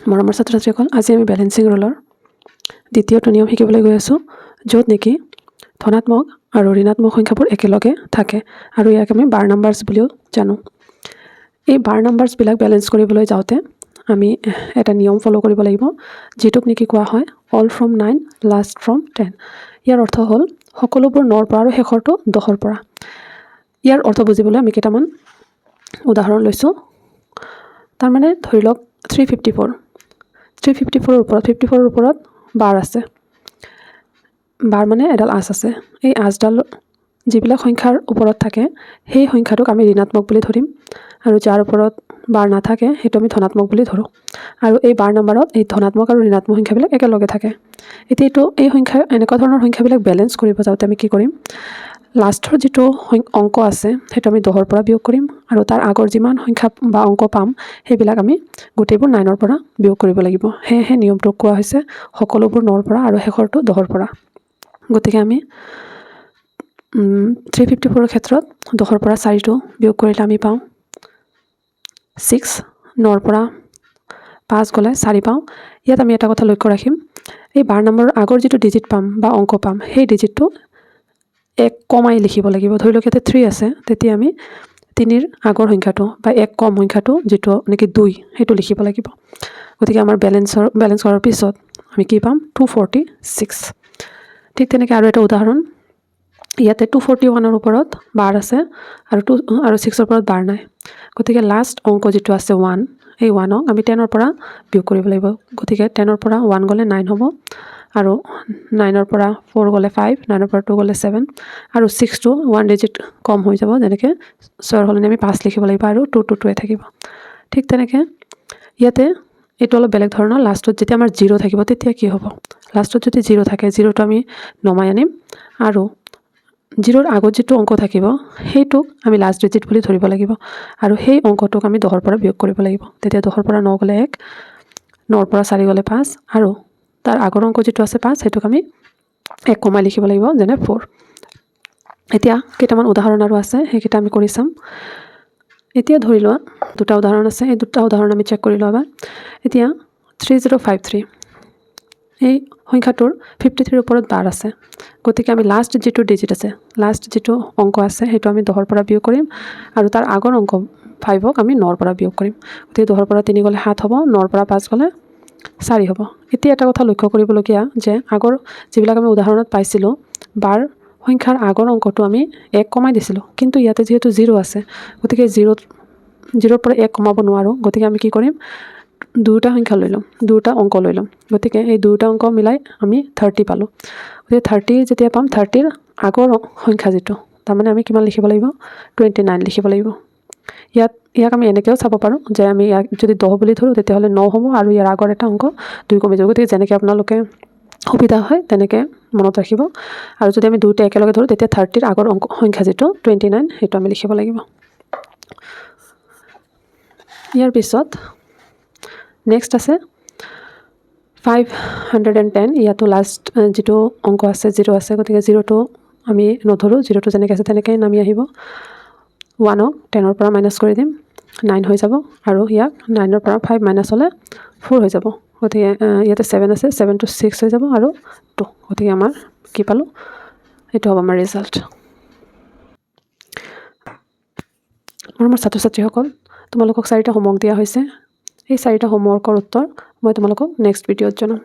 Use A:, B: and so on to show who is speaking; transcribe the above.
A: মৰমৰ ছাত্ৰ-ছাত্ৰীসকল, আজি আমি বেলেন্সিং ৰুলৰ দ্বিতীয়টো নিয়ম শিকিবলৈ গৈ আছোঁ, য'ত নেকি ধনাত্মক আৰু ঋণাত্মক সংখ্যাবোৰ একেলগে থাকে আৰু ইয়াক আমি বাৰ নাম্বাৰছ বুলিও জানো। এই বাৰ নাম্বাৰছবিলাক বেলেন্স কৰিবলৈ যাওঁতে আমি এটা নিয়ম ফ'ল' কৰিব লাগিব, যিটোক নেকি কোৱা হয় অল ফ্ৰম 9 লাষ্ট ফ্ৰম 10। ইয়াৰ অৰ্থ হ'ল সকলোবোৰ 9ৰ পৰা আৰু শেষৰটো 10ৰ পৰা। ইয়াৰ অৰ্থ বুজিবলৈ আমি কেইটামান উদাহৰণ লৈছোঁ। তাৰমানে ধৰি লওক 354ৰ ওপৰত বাৰ আছে। বাৰ মানে এডাল আঁচ আছে। এই আঁচডাল যিবিলাক সংখ্যাৰ ওপৰত থাকে সেই সংখ্যাটোক আমি ঋণাত্মক বুলি ধৰিম, আৰু যাৰ ওপৰত বাৰ নাথাকে সেইটো আমি ধনাত্মক বুলি ধৰোঁ। আৰু এই বাৰ নাম্বাৰত এই ধনাত্মক আৰু ঋণাত্মক সংখ্যাবিলাক একেলগে থাকে। এতিয়া এই এনেকুৱা ধৰণৰ সংখ্যাবিলাক বেলেন্স কৰিব যাওঁতে আমি কি কৰিম, লাষ্টৰ যিটো অংক আছে সেইটো আমি 10ৰ পৰা বিয়োগ কৰিম, আৰু তাৰ আগৰ যিমান সংখ্যা বা অংক পাম সেইবিলাক আমি গোটেইবোৰ 9ৰ পৰা বিয়োগ কৰিব লাগিব। সেয়েহে নিয়মটোক কোৱা হৈছে সকলোবোৰ 9ৰ পৰা আৰু শেষৰটো 10ৰ পৰা। গতিকে আমি 354ৰ ক্ষেত্ৰত 10ৰ পৰা 4টো বিয়োগ কৰিলে আমি পাওঁ 6, 9ৰ পৰা 5 গ'লে 4 পাওঁ। ইয়াত আমি এটা কথা লক্ষ্য ৰাখিম, এই বাৰ নম্বৰৰ আগৰ যিটো ডিজিট পাম বা অংক পাম সেই ডিজিটটো 1 কমাই লিখিব লাগিব। ধৰি লওক ইয়াতে 3 আছে, তেতিয়া আমি 3ৰ আগৰ সংখ্যাটো বা 1 কম সংখ্যাটো যিটো নেকি 2 সেইটো লিখিব লাগিব। গতিকে আমাৰ বেলেন্স কৰাৰ পিছত আমি কি পাম 246। ঠিক তেনেকৈ আৰু এটা উদাহৰণ, ইয়াতে 241ৰ ওপৰত বাৰ আছে আৰু 6ৰ ওপৰত বাৰ নাই। গতিকে লাষ্ট অংক যিটো আছে 1, এই 1ক আমি 10ৰ পৰা বিয়োগ কৰিব লাগিব। গতিকে 10ৰ পৰা 1 গ'লে 9 হ'ব, আৰু 9ৰ পৰা 4 গ'লে 5, 9ৰ পৰা 2 গ'লে 7, আৰু 6টো 1 ডিজিট কম হৈ যাব, যেনেকৈ 6ৰ সলনি আমি 5 লিখিব লাগিব, আৰু 2 থাকিব। ঠিক তেনেকৈ ইয়াতে এইটো অলপ বেলেগ ধৰণৰ, লাষ্টত যেতিয়া আমাৰ 0 থাকিব তেতিয়া কি হ'ব, লাষ্টত যদি 0 থাকে 0টো আমি নমাই আনিম, আৰু 0ৰ আগত যিটো অংক থাকিব সেইটোক আমি লাষ্ট ডিজিট বুলি ধৰিব লাগিব, আৰু সেই অংকটোক আমি 10ৰ পৰা বিয়োগ কৰিব লাগিব। তেতিয়া 10ৰ পৰা 9 গ'লে 1, 9ৰ পৰা 4 গ'লে 5, আৰু তাৰ আগৰ অংক যিটো আছে 5 সেইটোক আমি 1 কমাই লিখিব লাগিব, যেনে 4। এতিয়া কেইটামান উদাহৰণ আৰু আছে, সেইকেইটা আমি কৰি চাম। এতিয়া ধৰি লোৱা দুটা উদাহৰণ আছে, এই দুটা উদাহৰণ আমি চেক কৰি লওঁ এবাৰ। এতিয়া 3053, এই সংখ্যাটোৰ 53ৰ ওপৰত বাৰ আছে। গতিকে আমি লাষ্ট যিটো ডিজিট আছে, লাষ্ট যিটো অংক আছে সেইটো আমি 10ৰ পৰা বিয়োগ কৰিম, আৰু তাৰ আগৰ অংক 5ক আমি 9ৰ পৰা বিয়োগ কৰিম। গতিকে 10ৰ পৰা 3 গ'লে 7 হ'ব, 9ৰ পৰা 5 গ'লে 4 হ'ব। এতিয়া এটা কথা লক্ষ্য কৰিবলগীয়া যে আগৰ যিবিলাক আমি উদাহৰণত পাইছিলোঁ, বাৰ সংখ্যাৰ আগৰ অংকটো আমি 1 কমাই দিছিলোঁ, কিন্তু ইয়াতে যিহেতু 0 আছে গতিকে 0ৰ পৰা 1 কমাব নোৱাৰোঁ। গতিকে আমি কি কৰিম, দুটা সংখ্যা লৈ ল'ম, দুটা অংক লৈ ল'ম। গতিকে এই দুটা অংক মিলাই আমি 30 পালোঁ। গতিকে 30 যেতিয়া পাম, 30ৰ আগৰ সংখ্যা যিটো, তাৰমানে আমি কিমান লিখিব লাগিব, 29 লিখিব লাগিব। ইয়াক আমি এনেকৈও চাব পাৰোঁ যে আমি ইয়াক যদি 10 বুলি ধৰোঁ তেতিয়াহ'লে 9 হ'ব, আৰু ইয়াৰ আগৰ এটা অংক 2 কমি যাব। গতিকে যেনেকৈ আপোনালোকে সুবিধা হয় তেনেকৈ মনত ৰাখিব। আৰু যদি আমি দুয়োটা একেলগে ধৰোঁ তেতিয়া 30ৰ আগৰ সংখ্যা যিটো 29 সেইটো আমি লিখিব লাগিব। ইয়াৰ পিছত নেক্সট আছে 510, ইয়াতো লাষ্ট যিটো অংক আছে 0 আছে, গতিকে 0টো আমি নধৰোঁ, 0টো যেনেকৈ আছে তেনেকৈ নামি আহিব। 1ক 10ৰ পৰা মাইনাছ কৰি দিম, 9 হৈ যাব, আৰু ইয়াক 9ৰ পৰা 5 মাইনাছ হ'লে 4 হৈ যাব। গতিকে ইয়াতে 7 আছে, 7টো 6 হৈ যাব, আৰু 2। গতিকে আমাৰ কি পালোঁ, এইটো হ'ব আমাৰ ৰিজাল্ট। মোৰ ছাত্ৰ-ছাত্ৰীসকল, তোমালোকক 4টা হোমৱৰ্ক দিয়া হৈছে। এই 4টা হোমৱৰ্কৰ উত্তৰ মই তোমালোকক নেক্সট ভিডিঅ'ত জনাম।